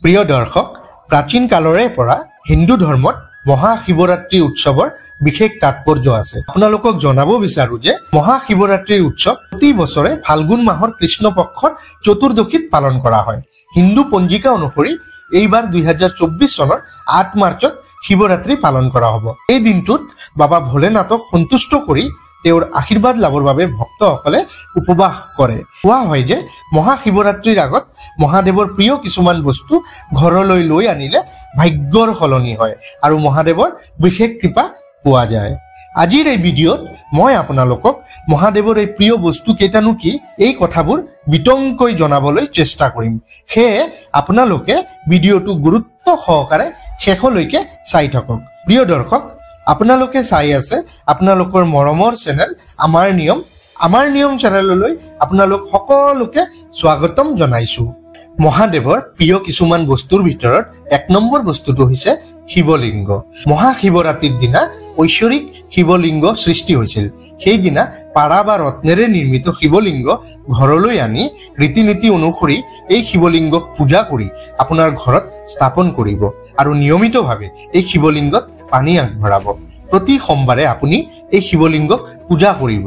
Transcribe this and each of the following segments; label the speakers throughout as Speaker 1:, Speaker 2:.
Speaker 1: প্ৰিয় দৰ্শক, প্ৰাচীন কালৰে পৰা হিন্দু ধৰ্মত মহাশিৱৰাত্ৰি উৎসৱৰ বিশেষ তাৎপৰ্য আছে। আপোনালোকক জনাব বিচাৰো যে মহাশিৱৰাত্ৰিৰ উৎসৱ প্ৰতি বছৰে ফাল্গুন মাহৰ কৃষ্ণ পক্ষৰ চতুৰ্দশীত পালন কৰা হয়। হিন্দু পঞ্জিকা অনুসৰি এইবাৰ 2024 চনৰ 8 মাৰ্চত শিৱৰাত্ৰি পালন কৰা হ'ব। এই দিনটোত বাবা ভোলেনাথক সন্তুষ্ট কৰি তেওঁৰ আশীৰ্বাদ লাভৰ বাবে ভক্তসকলে উপবাস কৰে। কোৱা হয় যে মহাশিৱৰাত্ৰিৰ আগত মহাদেৱৰ প্ৰিয় কিছুমান বস্তু ঘৰলৈ লৈ আনিলে ভাগ্যৰ সলনি হয় আৰু মহাদেৱৰ বিশেষ কৃপা পোৱা যায়। আজিৰ এই ভিডিঅ'ত মই আপোনালোকক মহাদেৱৰ এই প্ৰিয় বস্তু কেইটানো কি এই কথাবোৰ বিতংকৈ জনাবলৈ চেষ্টা কৰিম। সেয়ে আপোনালোকে ভিডিঅ'টো গুৰুত্ব সহকাৰে শেষলৈকে চাই থাকক। প্ৰিয় দৰ্শক, আপোনালোকে চাই আছে আপোনালোকৰ মৰমৰ চেনেল আমাৰ নিয়ম চেনেললৈ আপোনালোক সকলোকে স্বাগতম জনাইছো। মহাদেৱৰ প্ৰিয় কিছুমান বস্তুৰ ভিতৰত 1 নম্বৰ বস্তুটো হৈছে শিৱলিংগ। মহাশিৱৰাত্ৰিৰ দিনা ঐশ্বৰিক শিৱলিংগ সৃষ্টি হৈছিল। সেইদিনা পাৰা বা ৰত্নেৰে নিৰ্মিত শিৱলিংগ ঘৰলৈ আনি ৰীতি নীতি অনুসৰি এই শিৱলিংগক পূজা কৰি আপোনাৰ ঘৰত স্থাপন কৰিব আৰু নিয়মিতভাৱে এই শিৱলিংগত পানী আগবঢ়াব। প্ৰতি সোমবাৰে আপুনি এই শিৱলিংগক পূজা কৰিব।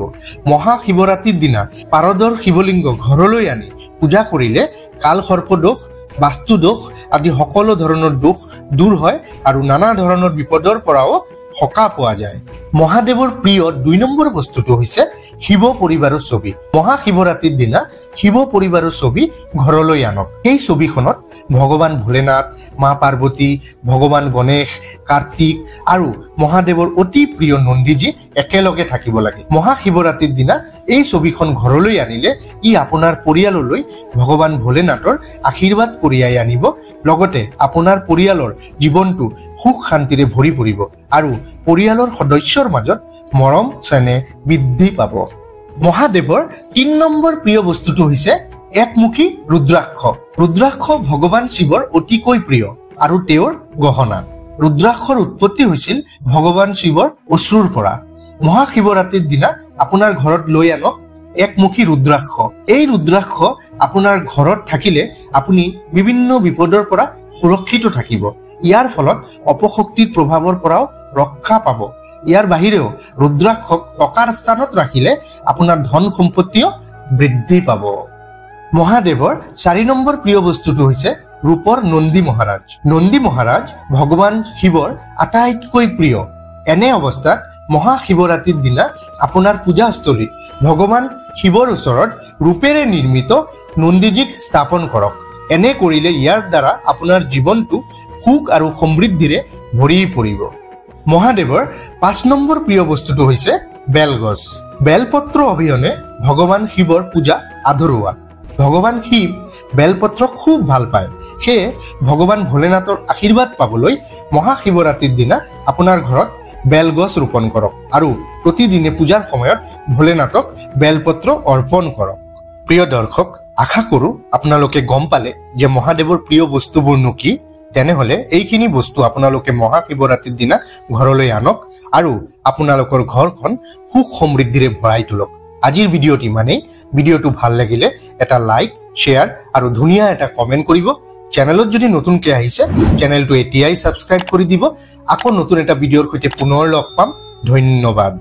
Speaker 1: মহাশিৱৰাত্ৰিৰ দিনা পাৰদৰ শিৱলিংগ ঘৰলৈ আনি পূজা কৰিলে কাল সৰ্প দোষ, বাস্তু দোষ আদি সকলো ধৰণৰ দোষ দূৰ হয় আৰু নানা ধৰণৰ বিপদৰ পৰাও সকাহ পোৱা যায়। মহাদেৱৰ প্ৰিয় 2 নম্বৰ বস্তুটো হৈছে শিৱ পৰিবাৰৰ ছবি। মহাশিৱৰাত্ৰিৰ দিনা শিৱ পৰিবাৰৰ ছবি ঘৰলৈ আনক। এই ছবিখনত ভগৱান ভোলেনাথ, মা পাৰ্বতী, ভগৱান গণেশ, কাৰ্তিক আৰু মহাদেৱৰ অতি প্ৰিয় নন্দীজী একেলগে থাকিব লাগে। মহাশিৱৰাত্ৰিৰ দিনা এই ছবিখন ঘৰলৈ আনিলে ই আপোনাৰ পৰিয়াললৈ ভগৱান ভোলেনাথৰ আশীৰ্বাদ কঢ়িয়াই আনিব, লগতে আপোনাৰ পৰিয়ালৰ জীৱনটো সুখ শান্তিৰে ভৰি পৰিব আৰু পৰিয়ালৰ সদস্যৰ মাজত মৰম চেনেহ বৃদ্ধি পাব। মহাদেৱৰ 3 নম্বৰ প্ৰিয় বস্তুটো হৈছে একমুখী ৰুদ্ৰাক্ষ। ৰুদ্ৰাক্ষ ভগৱান শিৱৰ অতিকৈ প্ৰিয় আৰু তেওঁৰ গহনা। ৰুদ্ৰাক্ষৰ উৎপত্তি হৈছিল ভগৱান শিৱৰ অশ্ৰুৰ পৰা। মহাশিৱৰাত্ৰিৰ দিনা আপোনাৰ ঘৰত লৈ আনক একমুখী ৰুদ্ৰাক্ষ। এই ৰুদ্ৰাক্ষ আপোনাৰ ঘৰত থাকিলে আপুনি বিভিন্ন বিপদৰ পৰা সুৰক্ষিত থাকিব। ইয়াৰ ফলত অপশক্তিৰ প্ৰভাৱৰ পৰাও ৰক্ষা পাব। ইয়াৰ বাহিৰেও ৰুদ্ৰাক্ষক টকাৰ স্থানত ৰাখিলে আপোনাৰ ধন সম্পত্তিও বৃদ্ধি পাব। মহাদেৱৰ 4 নম্বৰ প্ৰিয় বস্তুটো হৈছে ৰূপৰ নন্দী মহাৰাজ। নন্দী মহাৰাজ ভগৱান শিৱৰ আটাইতকৈ প্ৰিয়। এনে অৱস্থাত মহাশিৱৰাত্ৰিৰ দিনা আপোনাৰ পূজাস্থলীত ভগৱান শিৱৰ ওচৰত ৰূপেৰে নিৰ্মিত নন্দীজীক স্থাপন কৰক। এনে কৰিলে ইয়াৰ দ্বাৰা আপোনাৰ জীৱনটো সুখ আৰু সমৃদ্ধিৰে ভৰি পৰিব। মহাদেৱৰ 5 নম্বৰ প্ৰিয় বস্তুটো হৈছে বেলগছ। বেলপত্ৰ অবিহনে ভগৱান শিৱৰ পূজা আধৰুৱা। ভগৱান শিৱ বেলপত্ৰ খুব ভাল পায়। সেয়ে ভগৱান ভোলেনাথৰ আশীৰ্বাদ পাবলৈ মহাশিৱৰাত্ৰিৰ দিনা আপোনাৰ ঘৰত বেলগছ ৰোপণ কৰক আৰু প্ৰতিদিনে পূজাৰ সময়ত ভোলেনাথক বেলপত্ৰ অৰ্পণ কৰক। প্ৰিয় দৰ্শক, আশা কৰো আপোনালোকে গম পালে যে মহাদেৱৰ প্ৰিয় বস্তুবোৰনো কি। তেনেহলে এইখিনি বস্তু আপোনালোকে মহাশিৱৰাত্ৰিৰ দিনা ঘৰলৈ আনক আৰু আপোনালোকৰ ঘৰখন সুখ সমৃদ্ধিৰে ভৰাই তোলক। আজিৰ ভিডিঅ'টি মানে ভিডিঅ'টো ভাল লাগিলে এটা লাইক, শ্বেয়াৰ আৰু ধুনীয়া এটা কমেণ্ট কৰিব। চেনেলত যদি নতুনকৈ আহিছে চেনেলটো এতিয়াই ছাবস্ক্ৰাইব কৰি দিব। আকৌ নতুন এটা ভিডিঅ'ৰ সৈতে পুনৰ লগ পাম। ধন্যবাদ।